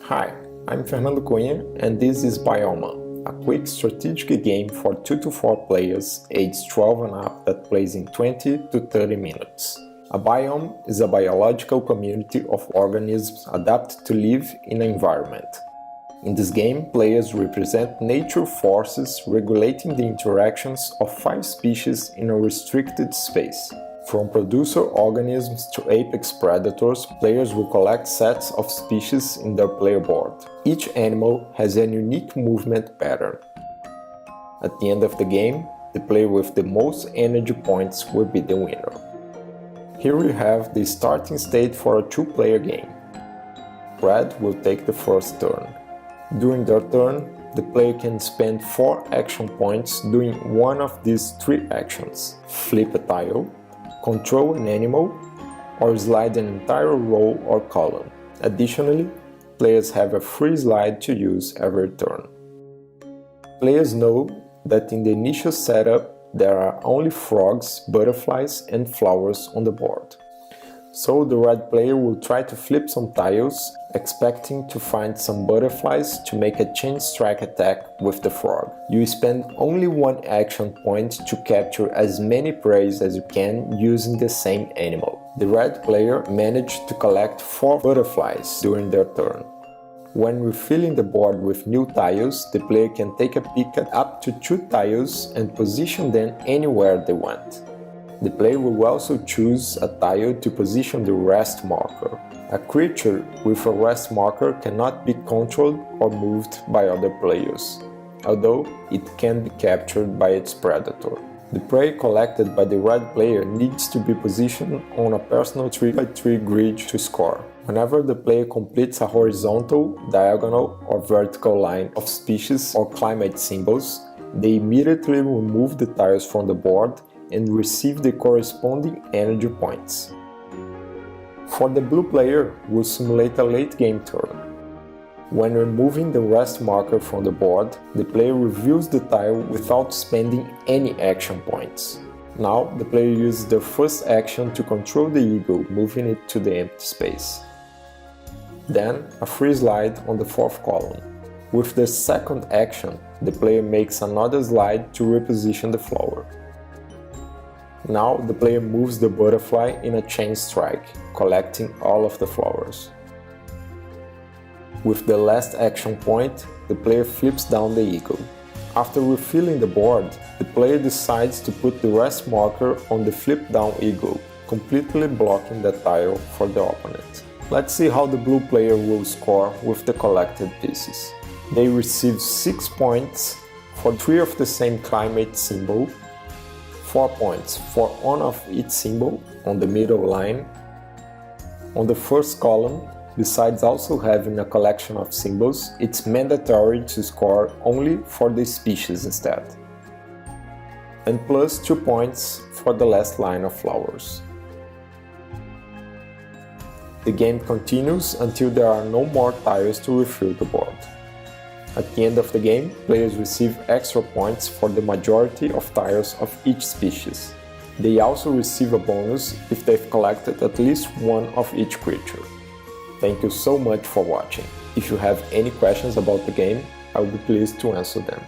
Hi, I'm Fernando Cunha and this is Bioma, a quick strategic game for 2 to 4 players aged 12 and up that plays in 20 to 30 minutes. A biome is a biological community of organisms adapted to live in an environment. In this game, players represent nature forces regulating the interactions of 5 species in a restricted space. From producer organisms to apex predators, players will collect sets of species in their player board. Each animal has a unique movement pattern. At the end of the game, the player with the most energy points will be the winner. Here we have the starting state for a 2-player game. Red will take the first turn. During their turn, the player can spend 4 action points doing one of these 3 actions: flip a tile, control an animal, or slide an entire row or column. Additionally, players have a free slide to use every turn. Players know that in the initial setup there are only frogs, butterflies, and flowers on the board. So the red player will try to flip some tiles, expecting to find some butterflies to make a chain strike attack with the frog. You spend only 1 action point to capture as many prey as you can using the same animal. The red player managed to collect 4 butterflies during their turn. When refilling the board with new tiles, the player can take a peek at up to 2 tiles and position them anywhere they want. The player will also choose a tile to position the rest marker. A creature with a rest marker cannot be controlled or moved by other players, although it can be captured by its predator. The prey collected by the red player needs to be positioned on a personal 3x3 grid to score. Whenever the player completes a horizontal, diagonal, or vertical line of species or climate symbols, they immediately remove the tiles from the board and receive the corresponding energy points. For the blue player, we'll simulate a late game turn. When removing the rest marker from the board, the player reveals the tile without spending any action points. Now, the player uses their first action to control the eagle, moving it to the empty space. Then, a free slide on the 4th column. With the second action, the player makes another slide to reposition the flower. Now the player moves the butterfly in a chain strike, collecting all of the flowers. With the last action point, the player flips down the eagle. After refilling the board, the player decides to put the rest marker on the flip down eagle, completely blocking the tile for the opponent. Let's see how the blue player will score with the collected pieces. They receive 6 points for 3 of the same climate symbol, 4 points for one of each symbol on the middle line. On the first column, besides also having a collection of symbols, it's mandatory to score only for the species instead. And plus 2 points for the last line of flowers. The game continues until there are no more tiles to refill the board. At the end of the game, players receive extra points for the majority of tiles of each species. They also receive a bonus if they've collected at least one of each creature. Thank you so much for watching. If you have any questions about the game, I will be pleased to answer them.